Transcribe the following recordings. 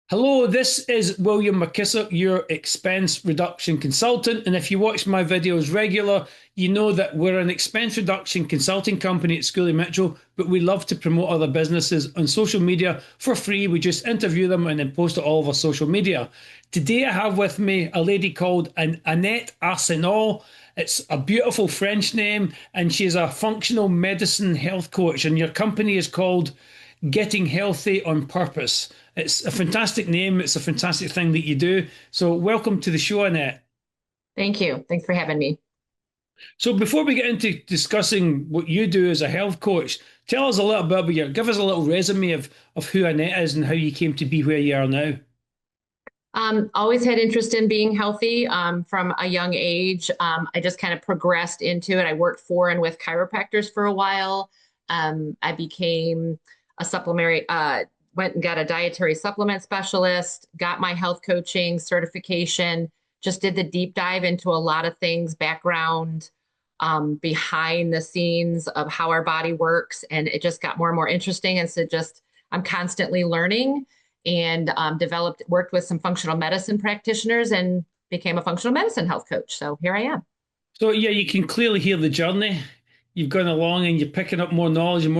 Hello, this is William McKissock, your expense reduction consultant. And if you watch my videos regular, you know that we're an expense reduction consulting company at Schooley Mitchell, but we love to promote other businesses on social media for free. We just interview them and then post it all over social media. Today, I have with me a lady called Annette Arsenault. It's a beautiful French name, and she's a functional medicine health coach. And your company is called Getting Healthy on Purpose. It's a fantastic name. It's a fantastic thing that you do. So, welcome to the show, Annette. Thank you. Thanks for having me. So, before we get into discussing what you do as a health coach, tell us a little bit about give us a little resume of who Annette is and how you came to be where you are now. Always had interest in being healthy from a young age. I just kind of progressed into it. I worked for and with chiropractors for a while. I became a supplementary, went and got a dietary supplement specialist, got my health coaching certification, just did the deep dive into a lot of things, background, behind the scenes of how our body works. And it just got more and more interesting. And so I'm constantly learning and worked with some functional medicine practitioners and became a functional medicine health coach. So here I am. So, yeah, you can clearly hear the journey. You've gone along and you're picking up more knowledge, and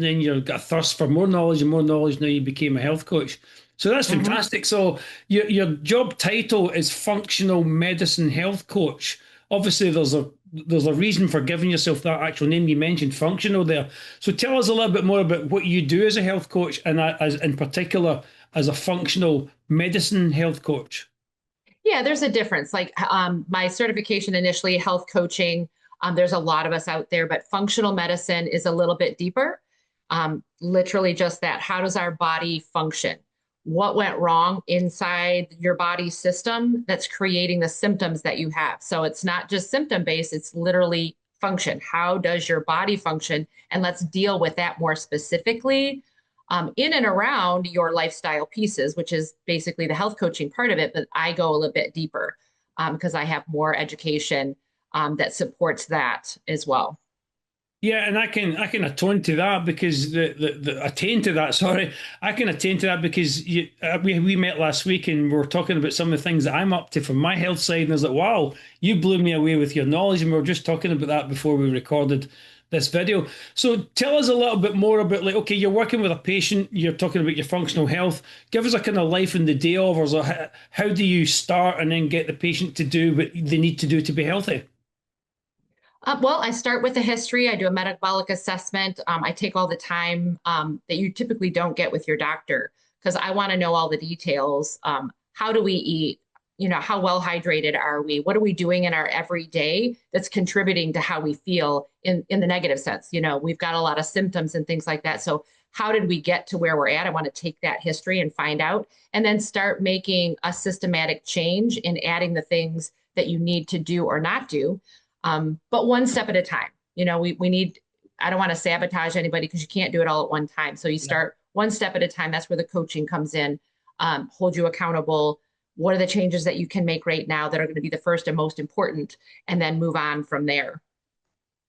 then you've got a thirst for more knowledge and more knowledge. Now you became a health coach. So that's Mhm. fantastic. So your job title is functional medicine health coach. Obviously, there's a reason for giving yourself that actual name. You mentioned functional there. So tell us a little bit more about what you do as a health coach, and as in particular as a functional medicine health coach. Yeah, there's a difference. Like my certification initially, health coaching, there's a lot of us out there, but functional medicine is a little bit deeper. Literally just that. How does our body function? What went wrong inside your body system that's creating the symptoms that you have? So it's not just symptom based, it's literally function. How does your body function? And let's deal with that more specifically in and around your lifestyle pieces, which is basically the health coaching part of it. But I go a little bit deeper because I have more education that supports that as well. Yeah, and I can atone to that because the attain to that. Sorry, I can attain to that because we met last week and we were talking about some of the things that I'm up to from my health side, and I was like, wow, you blew me away with your knowledge, and we were just talking about that before we recorded this video. So tell us a little bit more about, like, okay, you're working with a patient, you're talking about your functional health. Give us a kind of life in the day of, or so how do you start and then get the patient to do what they need to do to be healthy? Well, I start with a history. I do a metabolic assessment. I take all the time that you typically don't get with your doctor because I want to know all the details. How do we eat? You know, how well hydrated are we? What are we doing in our everyday that's contributing to how we feel in the negative sense? You know, we've got a lot of symptoms and things like that. So how did we get to where we're at? I want to take that history and find out, and then start making a systematic change in adding the things that you need to do or not do, but one step at a time. You know, we need, I don't want to sabotage anybody because you can't do it all at one time. So you start one step at a time. That's where the coaching comes in, hold you accountable. What are the changes that you can make right now that are going to be the first and most important, and then move on from there.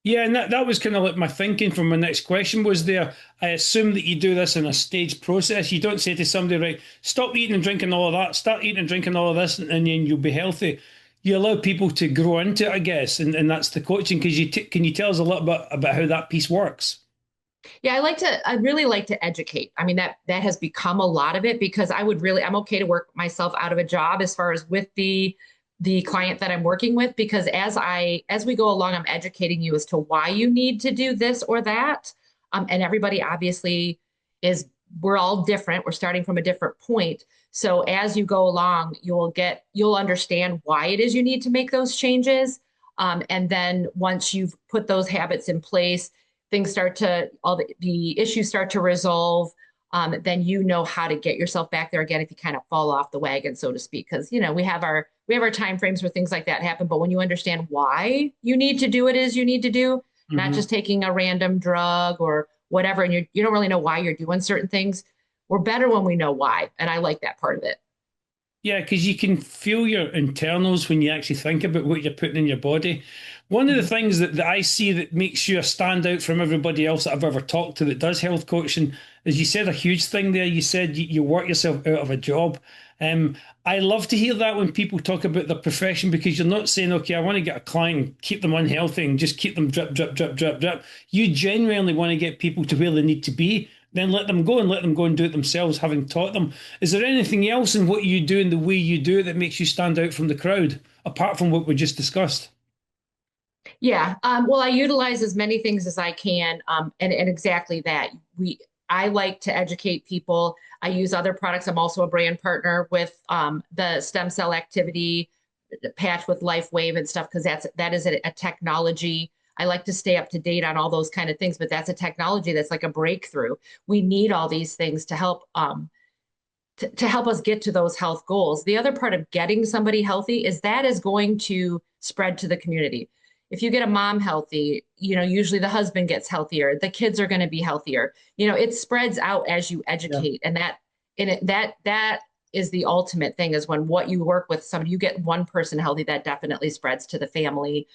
Yeah, and that was kind of like my thinking from my next question was there. I assume that you do this in a staged process. You don't say to somebody, right, stop eating and drinking all of that, start eating and drinking all of this, and then you'll be healthy. You allow people to grow into it, I guess, and that's the coaching. Because can you tell us a little bit about how that piece works? Yeah, I really like to educate. I mean, that has become a lot of it because I'm okay to work myself out of a job as far as with the client that I'm working with, because as we go along, I'm educating you as to why you need to do this or that. And everybody obviously is, we're all different. We're starting from a different point. So as you go along, you'll understand why it is you need to make those changes. And then once you've put those habits in place, all the issues start to resolve. Then you know how to get yourself back there again if you kind of fall off the wagon, so to speak. Because we have our time frames where things like that happen. But when you understand why you need to do it is you need to do, not Hmm. just taking a random drug or whatever, and you don't really know why you're doing certain things. We're better when we know why, and I like that part of it. Yeah, because you can feel your internals when you actually think about what you're putting in your body. One of the Mhm. things that I see that makes you stand out from everybody else that I've ever talked to that does health coaching as you said, a huge thing there. You said you work yourself out of a job. Um, I love to hear that when people talk about their profession, because you're not saying, okay, I want to get a client and keep them unhealthy and just keep them drip, drip, drip, drip, drip. You genuinely want to get people to where they need to be, then let them go and let them go and do it themselves, having taught them. Is there anything else in what you do and the way you do it that makes you stand out from the crowd, apart from what we just discussed? Yeah. Well, I utilize as many things as I can. And exactly that. I like to educate people. I use other products. I'm also a brand partner with the stem cell activity patch with LifeWave and stuff, because that is a technology. I like to stay up to date on all those kind of things, but that's a technology that's like a breakthrough. We need all these things to help to help us get to those health goals. The other part of getting somebody healthy is that is going to spread to the community. If you get a mom healthy, usually the husband gets healthier, the kids are going to be healthier. It spreads out as you Yeah. educate, and that is the ultimate thing, is when what you work with somebody, you get one person healthy, that definitely spreads to the family,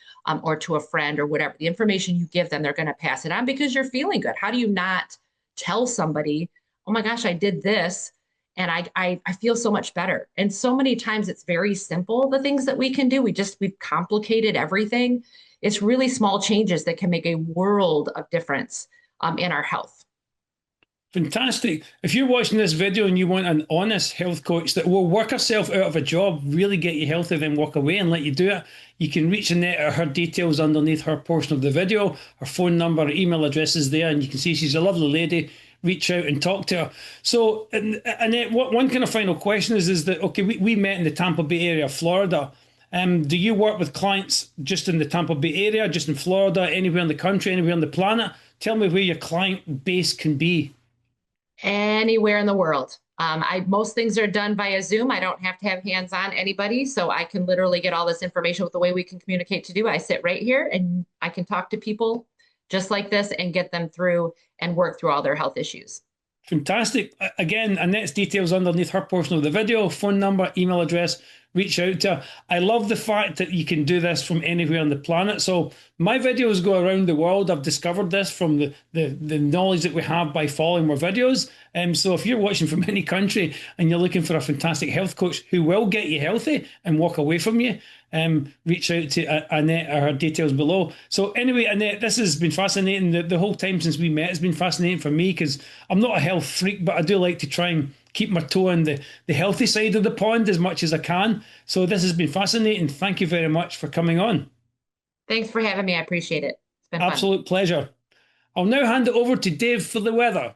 or to a friend or whatever. The information you give them, they're going to pass it on because you're feeling good. How do you not tell somebody, oh my gosh, I did this and I feel so much better. And so many times it's very simple, the things that we can do. We've complicated everything. It's really small changes that can make a world of difference in our health. Fantastic. If you're watching this video and you want an honest health coach that will work herself out of a job, really get you healthy, then walk away and let you do it, you can reach Annette at her details underneath her portion of the video. Her phone number, her email address is there, and you can see she's a lovely lady. Reach out and talk to her. So, Annette, one kind of final question is that, okay, we met in the Tampa Bay area of Florida. Do you work with clients just in the Tampa Bay area, just in Florida, anywhere in the country, anywhere on the planet? Tell me where your client base can be. Anywhere in the world. Most things are done via Zoom. I don't have to have hands on anybody, so I can literally get all this information with the way we can communicate to do. I sit right here and I can talk to people just like this and get them through and work through all their health issues. Fantastic. Again, Annette's details underneath her portion of the video, phone number, email address, reach out to her. I love the fact that you can do this from anywhere on the planet. So my videos go around the world. I've discovered this from the knowledge that we have by following more videos. So if you're watching from any country and you're looking for a fantastic health coach who will get you healthy and walk away from you, reach out to Annette or her details below. So anyway, Annette, this has been fascinating. The whole time since we met has been fascinating for me, because I'm not a health freak, but I do like to try and keep my toe on the healthy side of the pond as much as I can. So this has been fascinating. Thank you very much for coming on. Thanks for having me. I appreciate it. It's been fun. Absolute pleasure. I'll now hand it over to Dave for the weather.